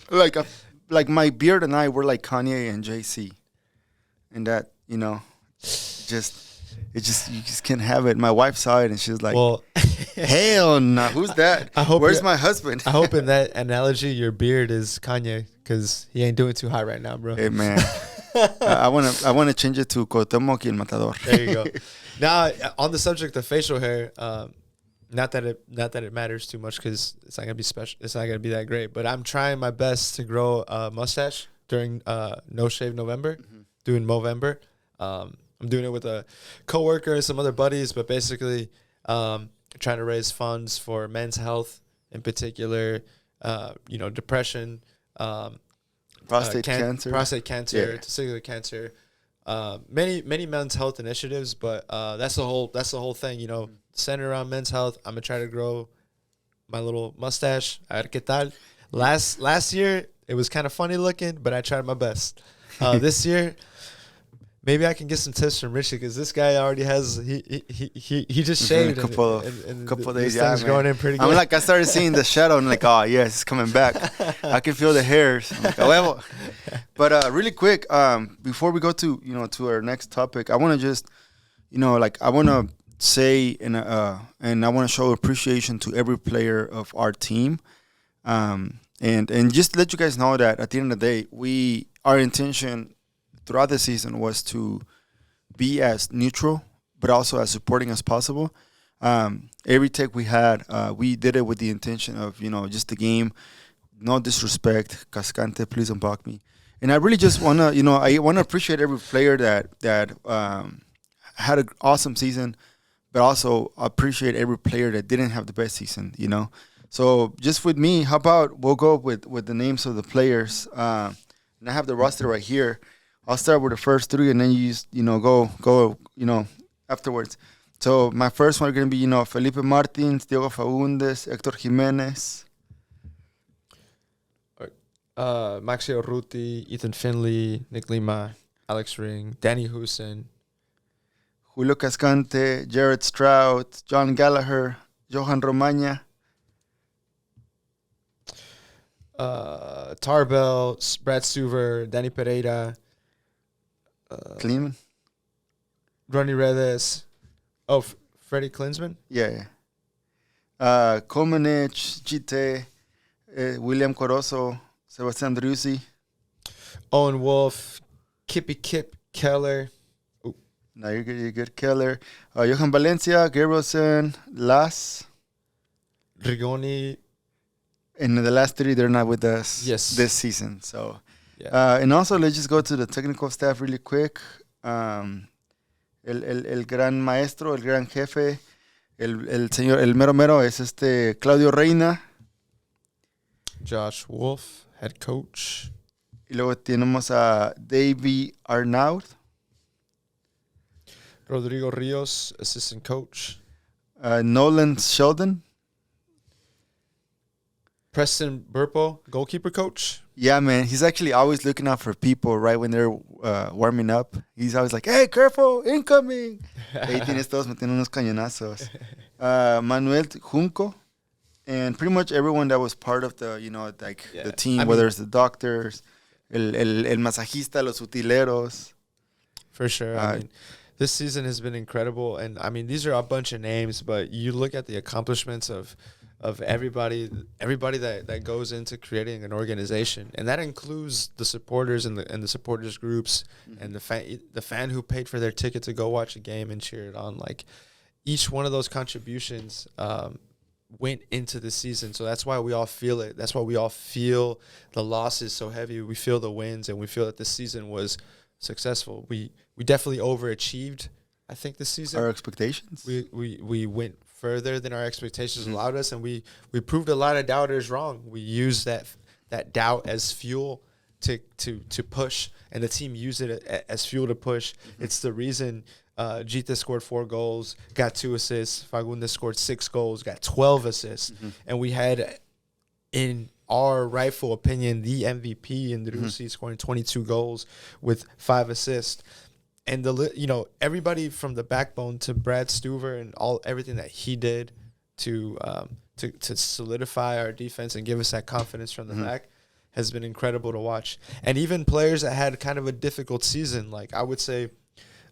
like my beard and I were like Kanye and JC, and that you just can't have it. My wife saw it and she was like, "Well, hell no, who's that? Where's my husband?" I hope in that analogy your beard is Kanye, because he ain't doing too hot right now, bro. Hey man, I wanna change it to Cuauhtémoc y el Matador. There you go. Now on the subject of facial hair, not that it matters too much, because it's not gonna be special. It's not gonna be that great. But I'm trying my best to grow a mustache during No Shave November, doing Movember. I'm doing it with a coworker and some other buddies, but basically trying to raise funds for men's health, in particular, depression, prostate cancer, testicular cancer, many men's health initiatives. But that's the whole thing, centered around men's health. I'm gonna try to grow my little mustache. A ver qué tal. Last year it was kind of funny looking, but I tried my best. This year, maybe I can get some tips from Richie because this guy already has he just shaved a couple of days. Yeah, thing's going in pretty good. I'm like, I started seeing the shadow and like, oh yes, it's coming back. I can feel the hairs. I'm like, oh, but really quick, before we go to to our next topic, I want to just I want to say and I want to show appreciation to every player of our team, and just let you guys know that at the end of the day, our intention throughout the season was to be as neutral, but also as supporting as possible. Every take we had, we did it with the intention of, just the game, no disrespect. Cascante, please don't block me. And I really just want to, I want to appreciate every player that had an awesome season, but also appreciate every player that didn't have the best season, So just with me, how about we'll go with the names of the players. And I have the roster right here. I'll start with the first three, and then you just, go afterwards. So my first one are going to be, Felipe Martins, Diego Fagundes, Héctor Jiménez. Maxio Ruti, Ethan Finley, Nick Lima, Alex Ring, Danny Houston, Julio Cascante, Jared Stroud, John Gallagher, Johan Romaña. Tarbell, Brad Stuver, Danny Pereira, Klinsmann. Ronnie Redes. Oh, Freddie Klinsmann? Yeah. Komanich, Gite, William Corozo, Sebastian Driussi. Owen Wolf, Kippy Kip Keller. Ooh. No, you're good. Keller. Johan Valencia, Gabrielson, Las. Rigoni. And the last three, they're not with us this season. So, and also, let's just go to the technical staff really quick. El gran maestro, el gran jefe, el mero mero es Claudio Reina. Josh Wolf, head coach. Y luego tenemos a Davey Arnaud. Rodrigo Rios, assistant coach. Nolan Sheldon. Preston Burpo, goalkeeper coach. Yeah, man. He's actually always looking out for people right when they're warming up. He's always like, hey, careful, incoming. Ahí tienes todos metiendo unos cañonazos. Manuel Junco. And pretty much everyone that was part of the, the team, whether it's the doctors, el masajista, los utileros. For sure. This season has been incredible. And, these are a bunch of names, but you look at the accomplishments of everybody that goes into creating an organization, and that includes the supporters and the supporters groups, and the fan who paid for their ticket to go watch a game and cheer it on. Like, each one of those contributions went into the season, so that's why we all feel it. That's why we all feel the losses so heavy. We feel the wins, and we feel that this season was successful. We definitely overachieved, I think, this season. Our expectations. We went further than our expectations allowed us, and we proved a lot of doubters wrong. We used that doubt as fuel to push, and the team used it as fuel to push. It's the reason Gita scored 4 goals, got 2 assists. Fagundes scored 6 goals, got 12 assists, and we had, in our rightful opinion, the MVP in Driussi scoring 22 goals with 5 assists. And everybody from the backbone to Brad Stuver and everything that he did to solidify our defense and give us that confidence from the back has been incredible to watch. And even players that had kind of a difficult season, like I would say,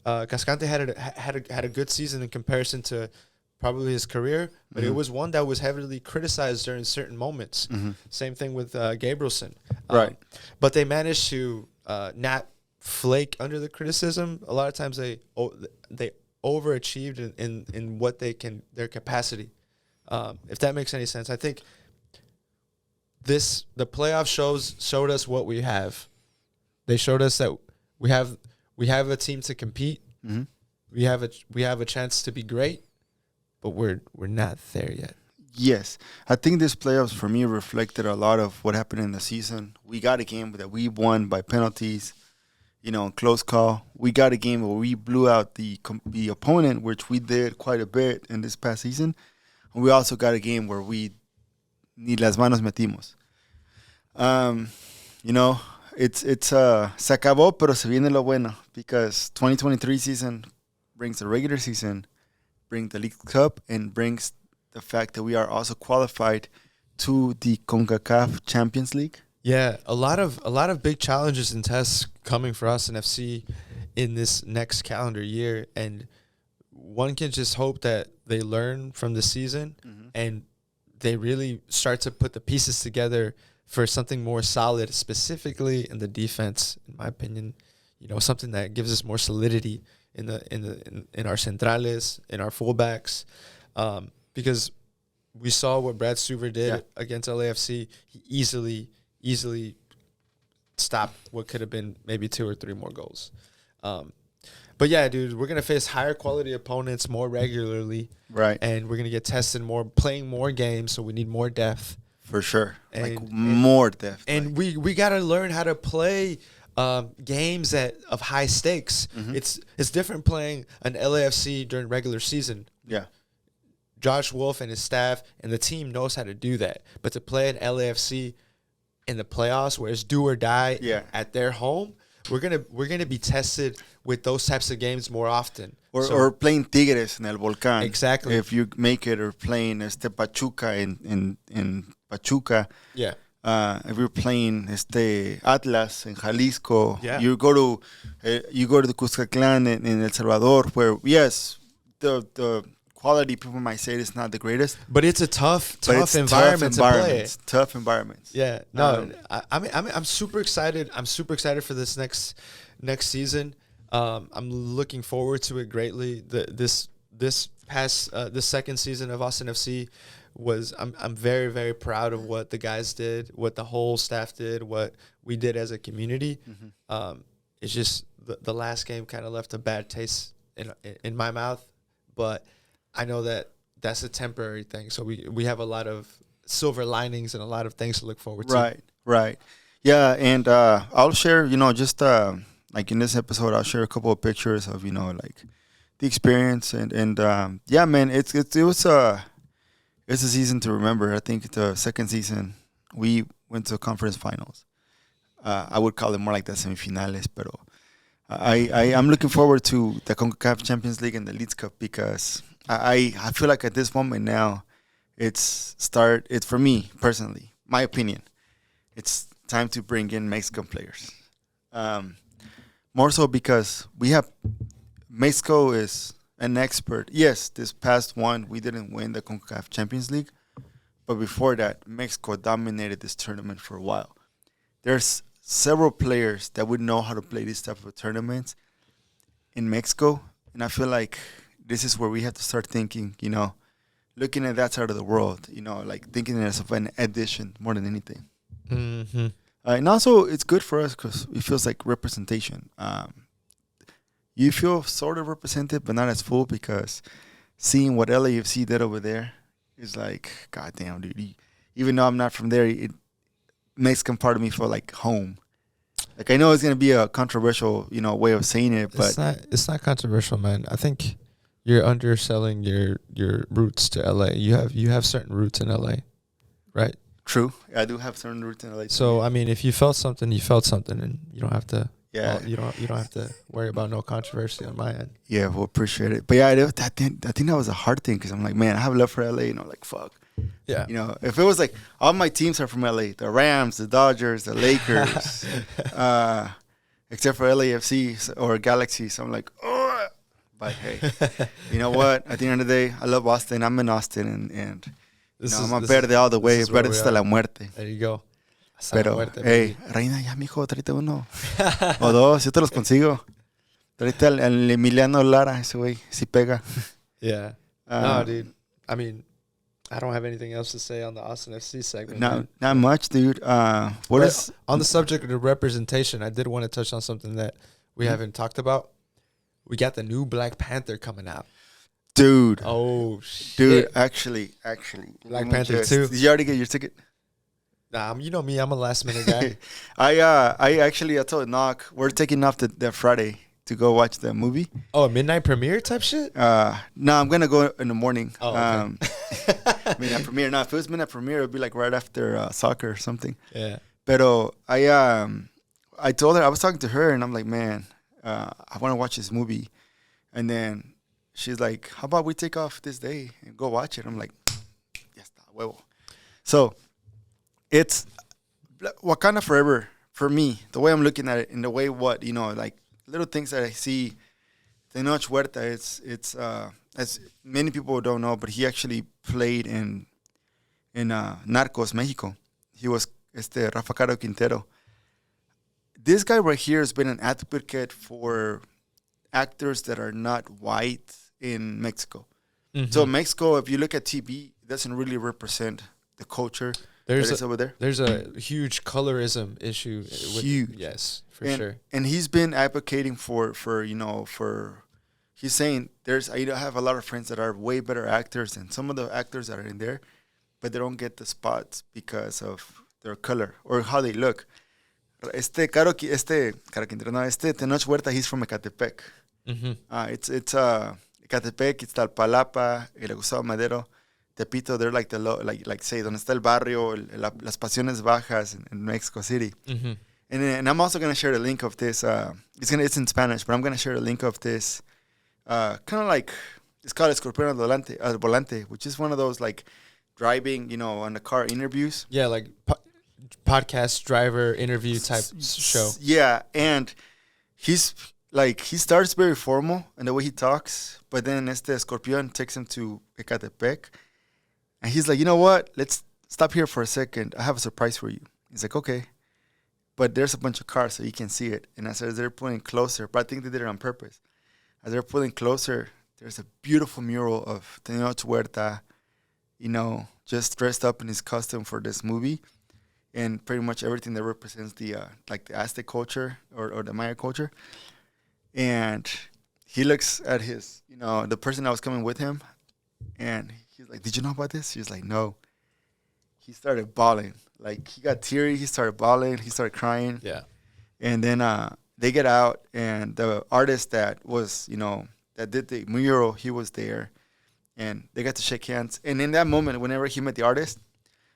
Cascante had a good season in comparison to probably his career, but it was one that was heavily criticized during certain moments. Same thing with Gabrielson, right? But they managed to not flake under the criticism. A lot of times they overachieved in what their capacity. If that makes any sense. I think the playoff showed us what we have. They showed us that we have a team to compete. We have a chance to be great, but we're not there yet. Yes. I think this playoffs for me reflected a lot of what happened in the season. We got a game that we won by penalties. Close call. We got a game where we blew out the opponent, which we did quite a bit in this past season. And we also got a game where we ni las manos metimos. it's se acabó, pero se viene lo bueno, because 2023 season brings the regular season, brings the League Cup, and brings the fact that we are also qualified to the CONCACAF Champions League. Yeah, a lot of big challenges and tests coming for us in FC in this next calendar year, and one can just hope that they learn from the season and they really start to put the pieces together for something more solid, specifically in the defense. In my opinion, something that gives us more solidity in our centrales, in our fullbacks, because we saw what Brad Stuver did against LAFC. He easily stopped what could have been maybe 2 or 3 more goals. But yeah, dude, we're gonna face higher quality opponents more regularly, right? And we're gonna get tested more, playing more games. So we need more depth, for sure. And more depth. And we gotta learn how to play games of high stakes. It's different playing an LAFC during regular season. Yeah. Josh Wolf and his staff and the team knows how to do that. But to play an LAFC in the playoffs, where it's do or die at their home, we're gonna be tested with those types of games more often. Or playing Tigres in El Volcán. Exactly. If you make it, or playing Pachuca in Pachuca. Yeah. If you're playing Atlas in Jalisco, Yeah. you go to the Cuscatlán in El Salvador, where the quality, people might say it's not the greatest, but it's a tough environment to play. Tough environments. Yeah, no, I'm super excited. I'm super excited for this next season. I'm looking forward to it greatly. This second season of Austin FC I'm very, very proud of what the guys did, what the whole staff did, what we did as a community. It's just the last game kind of left a bad taste in my mouth, but I know that that's a temporary thing. So we have a lot of silver linings and a lot of things to look forward to. Right. Yeah, and I'll share, just like in this episode, I'll share a couple of pictures of, like the experience and yeah, man, it was it's a season to remember. I think the second season we went to conference finals. I would call it more like the semifinales, pero I'm looking forward to the CONCACAF Champions League and the League Cup, because I feel like at this moment now, it's for me personally, my opinion, it's time to bring in Mexican players. More so because Mexico is an expert. Yes, this past one, we didn't win the CONCACAF Champions League, but before that, Mexico dominated this tournament for a while. There's several players that would know how to play this type of tournaments in Mexico, and I feel like this is where we have to start thinking, looking at that side of the world, like thinking as of an addition more than anything. And also, it's good for us because it feels like representation. You feel sort of represented, but not as full, because seeing what LAFC did over there is like, goddamn, dude. Even though I'm not from there, it Mexican part of me feel like home. Like, I know it's gonna be a controversial, way of saying it, but it's not controversial, man. I think you're underselling your roots to LA. You have certain roots in LA, right? True. I do have certain roots in LA. So I mean, if you felt something, and you don't have to. Yeah. You don't have to worry about no controversy on my end. Yeah, we'll appreciate it. But yeah, I think that was a hard thing, because I'm like, man, I have love for LA. Like, fuck. Yeah. If it was like all my teams are from LA, the Rams, the Dodgers, the Lakers, except for LAFC or Galaxy. So I'm like, oh. But hey, you know what? At the end of the day, I love Austin. I'm in Austin, and I'm a verde all the way. Verde hasta la muerte. There you go. Pero, hey, Reina, ya, mijo, tráete uno. O dos, yo te los consigo. Tráete al Emiliano Lara, ese güey, si pega. Yeah. No, dude. I mean, I don't have anything else to say on the Austin FC segment. Not much, dude. On the subject of the representation, I did want to touch on something that we haven't talked about. We got the new Black Panther coming out. Dude. Oh, shit. Dude, actually. Black Panther 2. Did you already get your ticket? Nah, you know me. I'm a last minute guy. I told Knock, we're taking off the Friday to go watch the movie. Oh, a midnight premiere type shit? No, I'm going to go in the morning. Oh, okay. Midnight premiere. No, if it was midnight premiere, it would be like right after soccer or something. Yeah. Pero I told her, I was talking to her, and I'm like, man, I want to watch this movie. And then she's like, how about we take off this day and go watch it? I'm like, ya está, huevo. So it's Wakanda Forever for me, the way I'm looking at it, and the way what, like little things that I see. Tenoch Huerta, it's as many people don't know, but he actually played in Narcos, Mexico. He was Rafa Caro Quintero. This guy right here has been an advocate for actors that are not white in Mexico. Mm-hmm. So Mexico, if you look at TV, it doesn't really represent the culture that is over there. There's a huge colorism issue. Huge. Yes, for sure. And he's been advocating for he's saying I have a lot of friends that are way better actors than some of the actors that are in there, but they don't get the spots because of their color or how they look. Tenoch Huerta, he's from Ecatepec. Mm-hmm. It's Ecatepec, Iztapalapa, El Gustavo Madero, Tepito. They're like like say donde está el barrio, las pasiones bajas in Mexico City. Mm-hmm. And I'm also gonna share the link of this. It's in Spanish, but I'm gonna share the link of this. Kind of like it's called Escorpión al Volante, which is one of those like driving, on the car interviews. Yeah, like podcast driver interview type show. Yeah, and he starts very formal in the way he talks, but then Escorpión takes him to Ecatepec, and he's like, you know what? Let's stop here for a second. I have a surprise for you. He's like, okay, but there's a bunch of cars, so you can see it. And as they're pulling closer, but I think they did it on purpose. As they're pulling closer, there's a beautiful mural of Tenoch Huerta, just dressed up in his costume for this movie. And pretty much everything that represents the Aztec culture or the Maya culture. And he looks at his, the person that was coming with him, and he's like, did you know about this? He was like, no. He started bawling. Like, he got teary. He started bawling. He started crying. Yeah. And then they get out, and the artist that was, that did the mural, he was there. And they got to shake hands. And in that moment, whenever he met the artist,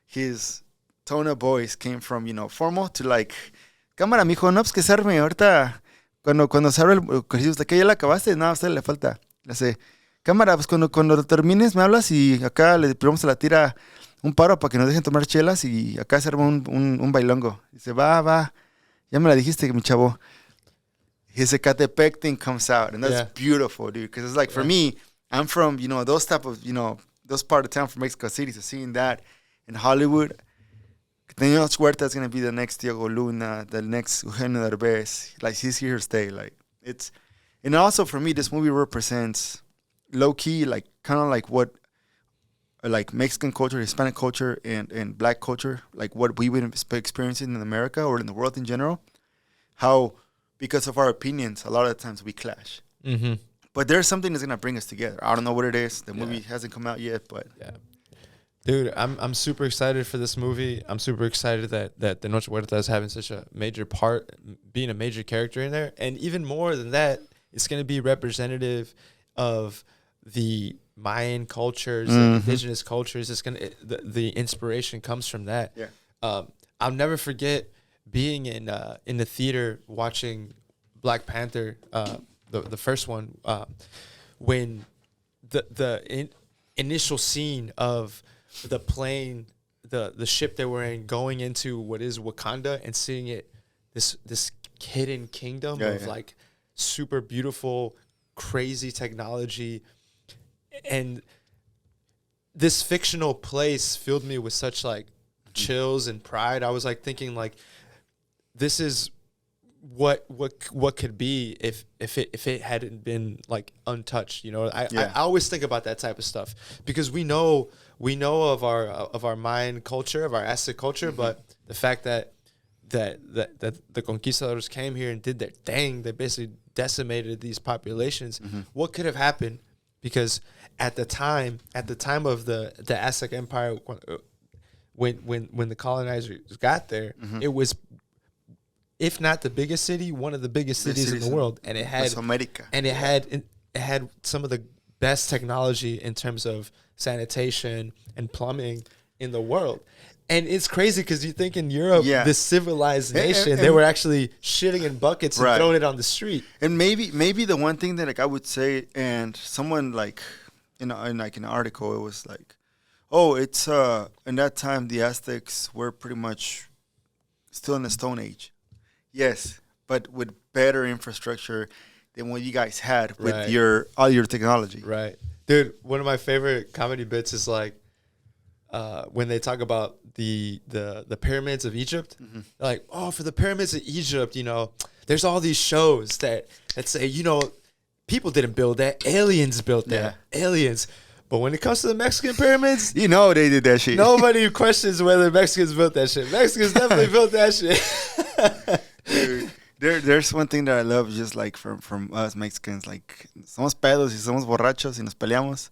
his tone of voice came from, formal to like, cámara, mijo, no, pues que se arme ahorita. Cuando se abre he was like, ¿ya la acabaste? No, a usted le falta. Le hace, cámara, pues cuando termines me hablas y acá le ponemos a la tira un paro para que nos dejen tomar chelas y acá se arma un bailongo. Dice, va, ya me la dijiste, mi chavo. His Ecatepec thing comes out, and that's beautiful, dude, because it's like, for me, I'm from, those type of, those part of town from Mexico City, so seeing that in Hollywood, Tenoch Huerta is going to be the next Diego Luna, the next Eugenio Derbez. Like, he's here to stay. Like, and also for me, this movie represents low-key, like, kind of like what, like, Mexican culture, Hispanic culture, and black culture, like what we've been experiencing in America or in the world in general. How, because of our opinions, a lot of the times we clash. Mm-hmm. But there's something that's going to bring us together. I don't know what it is. The movie hasn't come out yet, but... Yeah. Dude, I'm super excited for this movie. I'm super excited that Tenoch Huerta is having such a major part, being a major character in there. And even more than that, it's going to be representative of the Mayan cultures, and indigenous cultures. It's going to the inspiration comes from that. Yeah. I'll never forget being in the theater watching Black Panther, the first one, when the initial scene of the plane, the ship they were in, going into what is Wakanda and seeing it, this hidden kingdom of like super beautiful, crazy technology, and this fictional place filled me with such like chills and pride. I was like thinking like, this is what could be if it hadn't been like untouched. I always think about that type of stuff because we know of our Mayan culture, of our Aztec culture, but the fact that the conquistadors came here and did their thing, they basically decimated these populations. What could have happened? Because at the time of the Aztec Empire, when the colonizers got there, it was, if not the biggest city, one of the biggest cities in the world, and it had it had some of the best technology in terms of sanitation and plumbing in the world. And it's crazy because you think in Europe, Yeah. this civilized nation, and- they were actually shitting in buckets and Right. throwing it on the street. And maybe the one thing that like I would say, and someone like in like an article, it was like, oh, it's in that time the Aztecs were pretty much still in the Stone Age. Yes, but with better infrastructure than what you guys had with Right. all your technology. Right. Dude, one of my favorite comedy bits is like when they talk about the pyramids of Egypt. Mm-hmm. They're like, oh, for the pyramids of Egypt, there's all these shows that say, people didn't build that. Aliens built that. Aliens. But when it comes to the Mexican pyramids, You know they did that shit. nobody questions whether Mexicans built that shit. Mexicans definitely built that shit. Dude, there's one thing that I love, just like from us Mexicans, like somos pedos y somos borrachos y nos peleamos,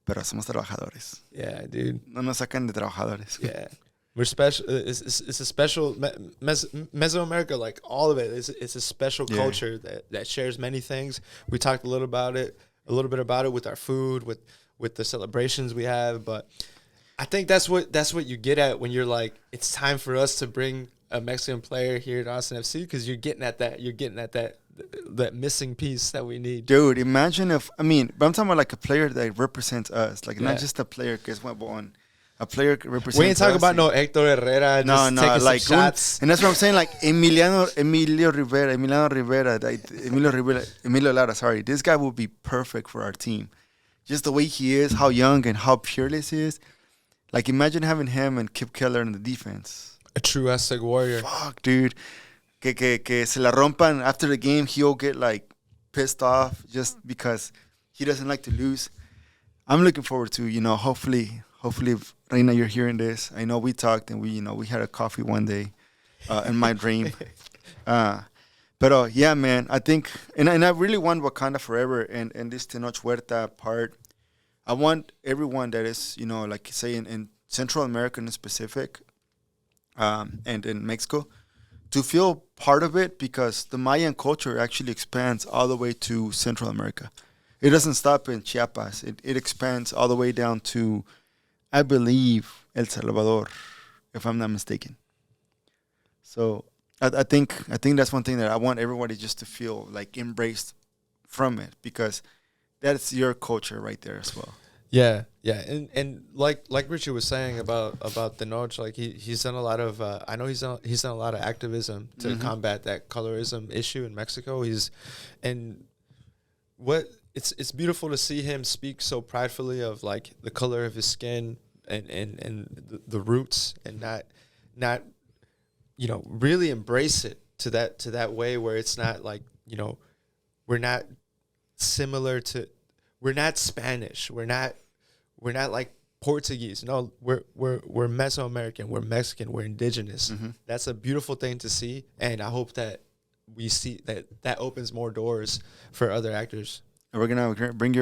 pero somos trabajadores. Yeah, dude. No nos sacan de trabajadores. Yeah. We're special. It's a special Mesoamerica, like all of it. It's a special culture that shares many things. We talked a little bit about it with our food, with the celebrations we have. But I think that's what you get at when you're like, it's time for us to bring a Mexican player here at Austin FC, because you're getting at that missing piece that we need. Dude, imagine but I'm talking about like a player that represents us, like not just a player que es huevón. A player represents us. We ain't talking about no Héctor Herrera. No, taking like some shots. and that's what I'm saying. Like Emilio Lara. Sorry, this guy would be perfect for our team. Just the way he is, how young and how peerless he is. Like imagine having him and Kip Keller in the defense. A true Aztec warrior. Fuck, dude. Que se la rompan after the game. He'll get like pissed off just because he doesn't like to lose. I'm looking forward to, hopefully, if Reina, you're hearing this. I know we talked and we had a coffee one day in my dream. But yeah, man, I think, and I really want Wakanda Forever and this Tenoch Huerta part. I want everyone that is, like say in Central America in specific, and in Mexico, to feel part of it, because the Mayan culture actually expands all the way to Central America. It doesn't stop in Chiapas. It expands all the way down to, I believe, El Salvador, if I'm not mistaken. So I think that's one thing that I want everybody just to feel like embraced from it, because that's your culture right there as well. Yeah, and like Richard was saying about the Tenoch, like he's done a lot of I know he's done a lot of activism to combat that colorism issue in Mexico. It's beautiful to see him speak so pridefully of like the color of his skin and the roots, and not really embrace it to that way where it's not like, we're not similar to. We're not Spanish. We're not like Portuguese. No, we're Mesoamerican. We're Mexican. We're indigenous. Mm-hmm. That's a beautiful thing to see, and I hope that we see that opens more doors for other actors. And we're gonna bring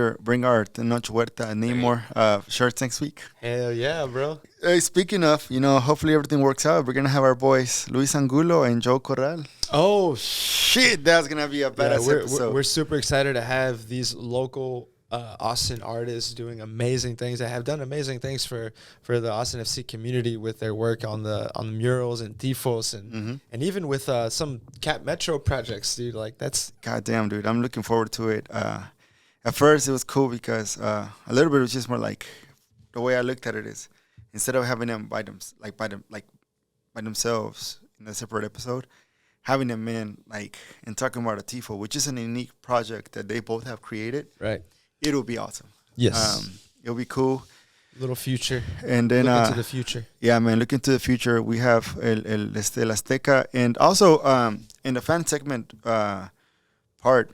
our Tenoch Huerta and Namor shirts next week. Hell yeah, bro. Hey, speaking of, hopefully everything works out. We're gonna have our boys Luis Angulo and Joe Corral. Oh shit, that's gonna be a badass episode. We're super excited to have these local Austin artists doing amazing things that have done amazing things for the Austin FC community with their work on the murals and tifos and even with some Cap Metro projects, dude. Like that's goddamn, dude. I'm looking forward to it. At first, it was cool because a little bit was just more like the way I looked at it is, instead of having them by themselves in a separate episode, having them in and talking about a tifo, which is a unique project that they both have created. Right. It'll be awesome. Yes. It'll be cool. Little future. And then look into the future. Yeah, man. Look into the future. We have El Azteca, and also in the fan segment part,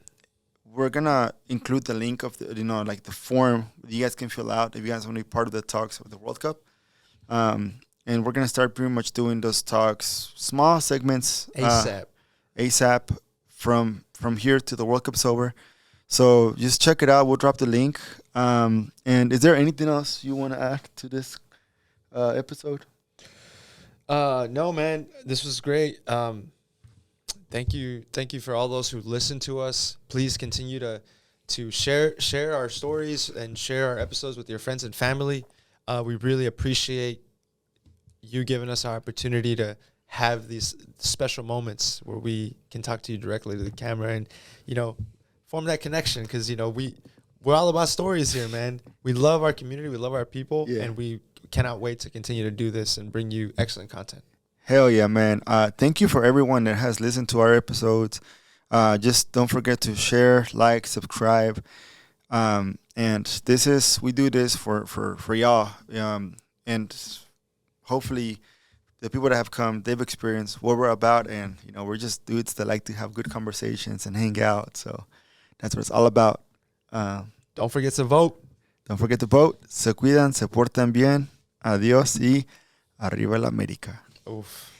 we're gonna include the link of the the form you guys can fill out if you guys want to be part of the talks of the World Cup. And we're gonna start pretty much doing those talks, small segments, ASAP from here to the World Cup's over. So just check it out. We'll drop the link. And is there anything else you want to add to this episode? No, man. This was great. Thank you for all those who listen to us. Please continue to share our stories and share our episodes with your friends and family. We really appreciate you giving us our opportunity to have these special moments where we can talk to you directly to the camera and, you know, form that connection. Because, you know, we're all about stories here, man. We love our community. We love our people. Yeah. And we cannot wait to continue to do this and bring you excellent content. Hell yeah, man. Thank you for everyone that has listened to our episodes. Just don't forget to share, like, subscribe. And we do this for y'all. And hopefully the people that have come, they've experienced what we're about. And, you know, we're just dudes that like to have good conversations and hang out. So that's what it's all about. Don't forget to vote. Don't forget to vote. Se cuidan, se portan bien. Adiós y arriba la América. Oof.